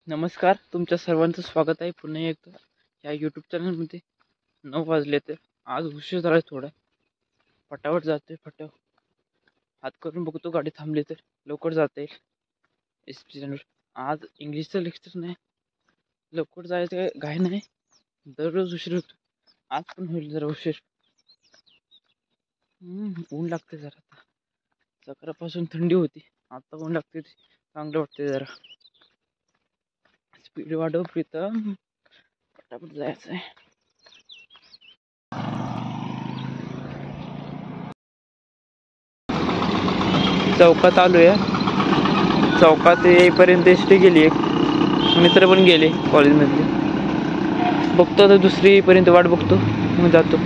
नमस्कार, तुमच्या सर्वांचं स्वागत आहे पुन्हा एकदा या यूट्यूब चॅनलमध्ये. 9 वाजले तर आज उशीर झाला थोडा. फटाफट जातोय हात करून बघतो गाडी थांबली तर लवकर जाता येईल. एस आज इंग्लिशचं लेक्चर नाही, लवकर जायचं घाई नाही. दररोज उशीर होतो, आज पण होईल जरा उशीर. ऊन लागते जरा. आता सकाळपासून थंडी होती, आता ऊन लागते, चांगलं वाटते जरा. स्पीड वाढव प्रीतम, पटापट जायचं आहे. चौकात आलोय. चौकात येईपर्यंत एसटी गेली, एक मित्र पण गेले कॉलेजमधले. बघतो आता दुसरी येईपर्यंत वाट बघतो, मग जातो.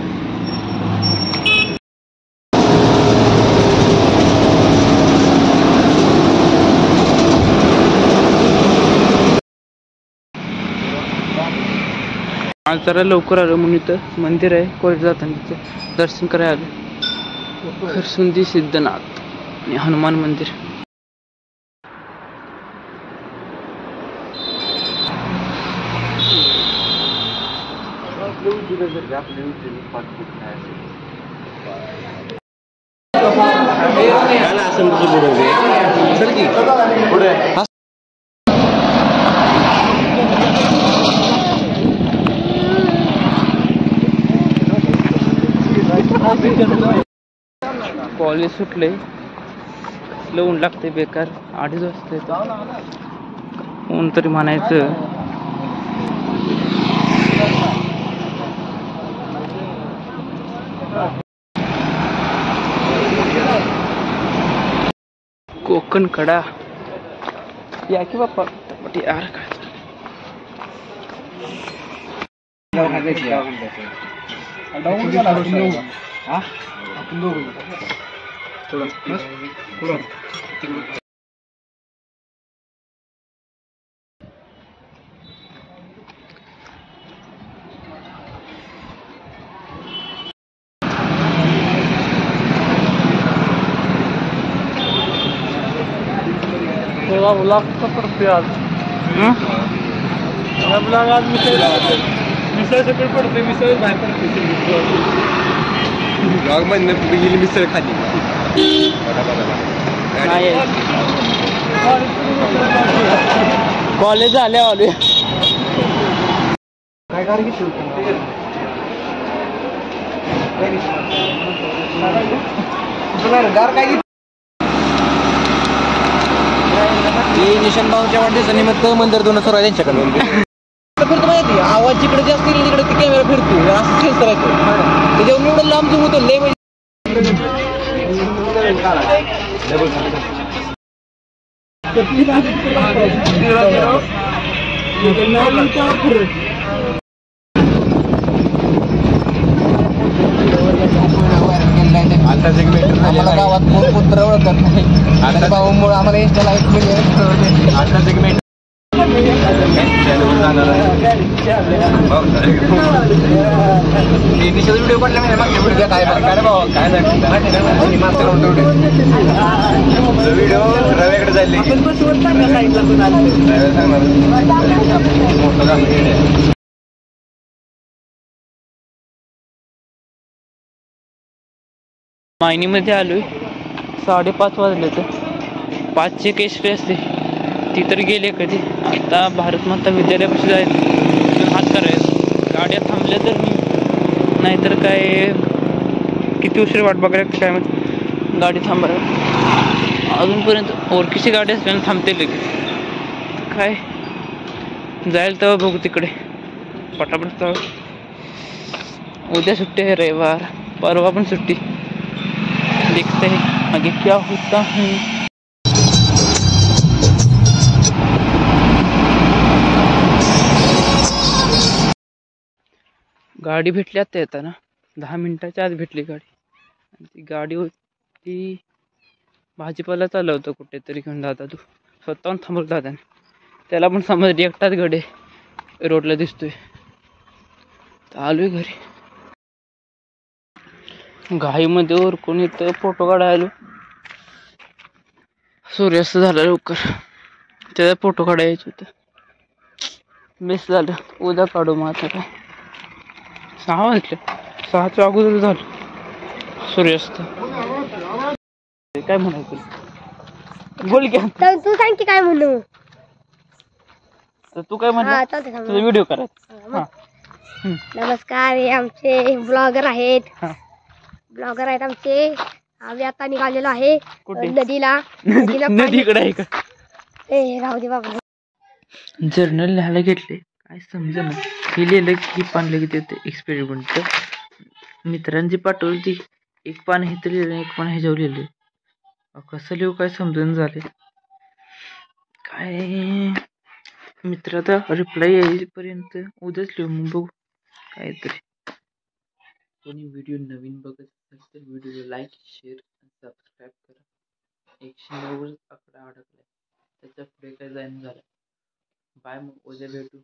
आज जरा लवकर आलो म्हणून इथं मंदिर आहे, कॉलेज जाताना तिथं दर्शन करायला आलो. खरसुंदी सिद्धनाथ आणि हनुमान मंदिर. कॉलेज सुटले, ऊन लागते बेकार. 2:30 वाजता येतो ऊन तरी म्हणायचं. कोकण कडा या की बाप्पा यार. ब्लॉग पडतोय आज. ब्लॉग आज मिसळ सकट पडतोय, मिसळ बाहेर पडते. ब्लॉग मध्ये गेली मिसळ खाली. कॉलेज आल्या आलोय. काय गाडी घेतली गार काय निशान भाऊच्या वाढदिवसानिमित्त मंदिर दोन सर्व त्यांच्याकडे फिरतो. माहिती आवाज जिकडे जास्त येईल तिकडे ते कॅमेरा फिरतो, असं खेळ करायचं. त्याच्यावर एवढं लांब झूम होतं लय. आम्हाला गावात कोण कुत्र ओळखत नाही. आता भाऊमुळे आम्हाला इंस्टा लाईफ म्हणजे आता सेगमेंट व्हिडिओ पडला मागच्या व्हिडिओ काय भाऊ काय व्हिडिओ रव्याकडे जायले. मायनीमध्ये आलोय. 5:30 वाजले तर 5ची केसरी असते ती तर गेले कधी. आता भारत माता विद्यालयापाशी जायचं, हात करायचं. गाड्या थांबल्या तर मी, नाहीतर काय किती उशीर वाट बघायला काय मग गाडी थांबायला. अजूनपर्यंत ओळखीची गाडी असल्याने थांबते लगेच. काय जाईल तेव्हा बघू तिकडे पटापट जाऊ. उद्या सुट्टी आहे, रविवार. परवा पण सुट्टी. देखते हैं आगे क्या होता है. गाडी भेटली आता येताना, 10 मिनिटाच्या आत भेटली गाडी. ती गाडी होती भाजीपाला चालवतो कुठेतरी घेऊन. दादा तू स्वतःहून थांबवलं दादा. त्याला पण समजली एकटाच गडे रोडला दिसतोय. आलोय घरी. घाईमध्ये कोणी तर फोटो काढायला. सूर्यास्त झाला लवकर, त्याचा फोटो काढायचा होता. मिस झालं. उद्या काढू मग आता काय. 6 वाजले. 6च्या अगोदर झालं सूर्यास्त. काय म्हणायचं बोल की. तर तू सांग की काय म्हणू. तर तू काय म्हणला तुझा व्हिडिओ करायचा. हा नमस्कार, हे आमचे ब्लॉगर आहेत. हा. ब्लॉगर आहेत आमचे. आम्ही आता निघालेलो आहे कुठे? नदीला. नदीकडे आहे का? ए राहू दे बाबा. जर्नल लिहायला घेतले काय समजा ना. हे लिहिलं की पान लगेच येते एक्सपेरिमेंट. मित्रांची पाठवली ती एक पान हे तर लिहिलं एक पान ह्याच्यावर लिहिलं. कसं लिहू काय समजून झाले काय. मित्र आता रिप्लाय येईपर्यंत उद्याच लिहू मग बघू काहीतरी. कोणी व्हिडिओ नवीन बघत असेल तर व्हिडिओला लाईक शेअर आणि सबस्क्राईब करा. 190 आकडा अडकलाय त्याच्या पुढे काय जाईन झालं. बाय मग उद्या भेटू.